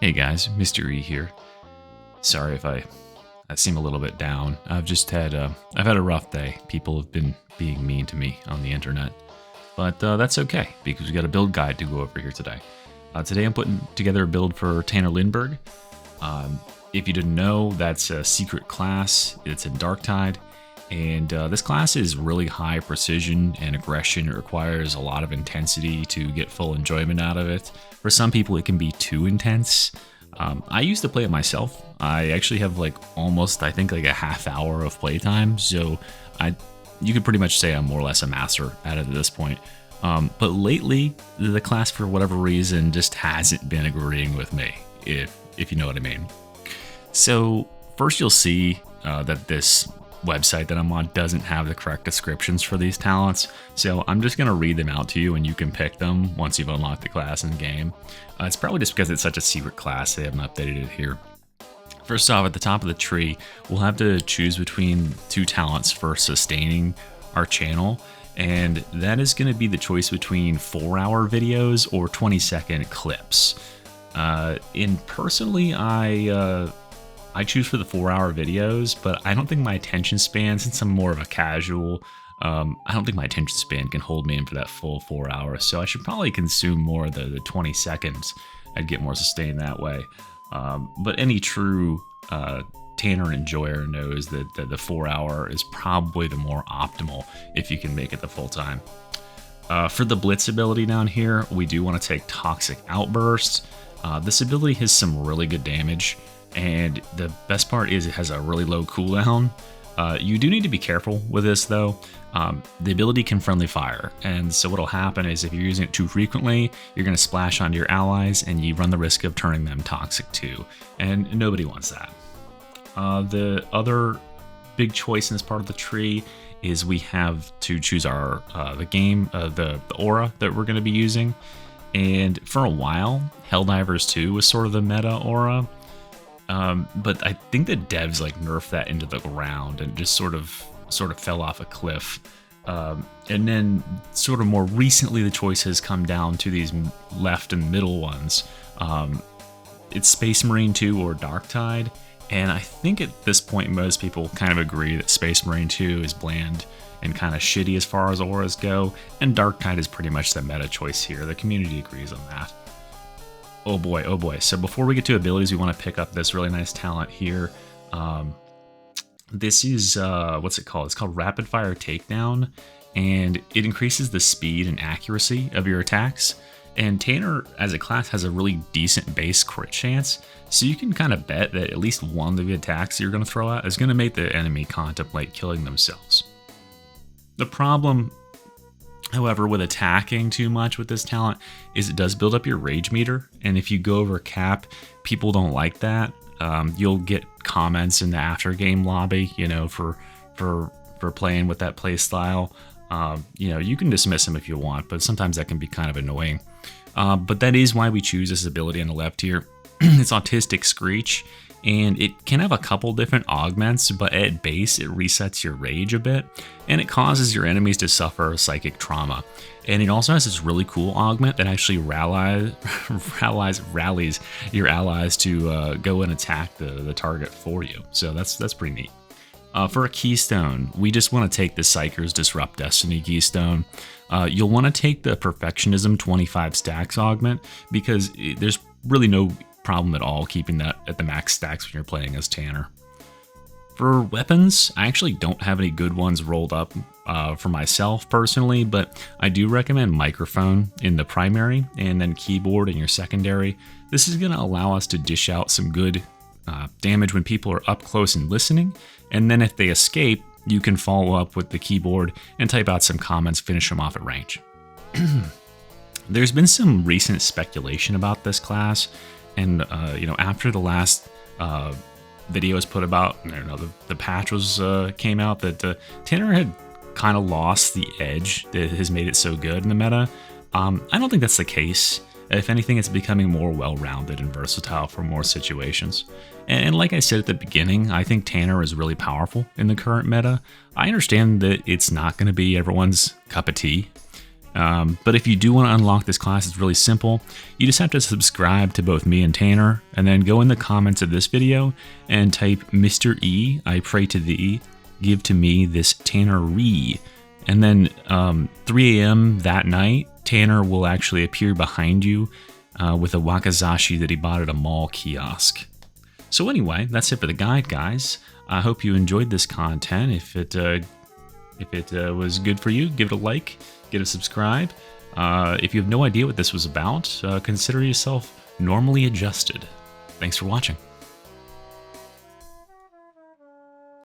Hey guys, Mr. E here. Sorry if I seem a little bit down. I've had a rough day. People have been being mean to me on the internet, but that's okay because we got a build guide to go over here today. Today I'm putting together a build for Tanner Lindberg. If you didn't know, that's a secret class. It's in Darktide, and this class is really high precision and aggression. It requires a lot of intensity to get full enjoyment out of it. For some people, it can be too intense. I used to play it myself. I actually have almost, I think, a half hour of playtime, so you could pretty much say I'm more or less a master at it at this point. But lately, the class, for whatever reason, just hasn't been agreeing with me, if you know what I mean. So first you'll see that this website that I'm on doesn't have the correct descriptions for these talents, so I'm just going to read them out to you and you can pick them once you've unlocked the class in the game. It's probably just because it's such a secret class they haven't updated it here. First off, at the top of the tree, we'll have to choose between two talents for sustaining our channel, and that is going to be the choice between 4-hour videos or 20-second clips. Personally, I choose for the 4-hour videos, but I don't think my attention span, since I'm more of a casual, I don't think my attention span can hold me in for that full 4 hours. So I should probably consume more of the 20 seconds. I'd get more sustained that way. But any true Tanner enjoyer knows that the 4-hour is probably the more optimal if you can make it the full time. For the Blitz ability down here, we do want to take Toxic Outburst. This ability has some really good damage, and the best part is it has a really low cooldown. You do need to be careful with this though. The ability can friendly fire, and so what'll happen is if you're using it too frequently, you're going to splash onto your allies and you run the risk of turning them toxic too, and nobody wants that. The other big choice in this part of the tree is we have to choose our the aura that we're going to be using, and for a while Helldivers 2 was sort of the meta aura. But I think the devs nerfed that into the ground and just sort of fell off a cliff. And then sort of more recently, the choice has come down to these left and middle ones. It's Space Marine 2 or Darktide. And I think at this point, most people kind of agree that Space Marine 2 is bland and kind of shitty as far as auras go. And Darktide is pretty much the meta choice here. The community agrees on that. Oh boy. So before we get to abilities, we want to pick up this really nice talent here. This is, what's it called? It's called Rapid Fire Takedown, and it increases the speed and accuracy of your attacks. And Tanner, as a class, has a really decent base crit chance, so you can kind of bet that at least one of the attacks you're going to throw out is going to make the enemy contemplate killing themselves. The problem, however, with attacking too much with this talent is it does build up your rage meter, and if you go over cap, people don't like that. You'll get comments in the after game lobby, for playing with that play style. You can dismiss them if you want, but sometimes that can be kind of annoying. But that is why we choose this ability on the left here. It's Autistic Screech, and it can have a couple different augments, but at base it resets your rage a bit, and it causes your enemies to suffer psychic trauma. And it also has this really cool augment that actually rallies your allies to go and attack the target for you. So that's pretty neat. For a keystone, we just want to take the Psyker's Disrupt Destiny keystone. You'll want to take the Perfectionism 25 stacks augment because there's really no problem at all keeping that at the max stacks when you're playing as Tanner. For weapons, I actually don't have any good ones rolled up for myself personally, but I do recommend microphone in the primary and then keyboard in your secondary. This is going to allow us to dish out some good damage when people are up close and listening, and then if they escape, you can follow up with the keyboard and type out some comments, finish them off at range. There's been some recent speculation about this class, and after the last video was put about, the patch came out that Tanner had kind of lost the edge that has made it so good in the meta. I don't think that's the case. If anything, it's becoming more well-rounded and versatile for more situations. And like I said at the beginning, I think Tanner is really powerful in the current meta. I understand that it's not going to be everyone's cup of tea, But if you do want to unlock this class, it's really simple. You just have to subscribe to both me and Tanner, and then go in the comments of this video and type Mr. E, I pray to thee, give to me this Tannery. And then 3 a.m. that night, Tanner will actually appear behind you with a wakizashi that he bought at a mall kiosk. So anyway, that's it for the guide, guys. I hope you enjoyed this content. If it was good for you, give it a like, give it a subscribe. If you have no idea what this was about, consider yourself normally adjusted. Thanks for watching.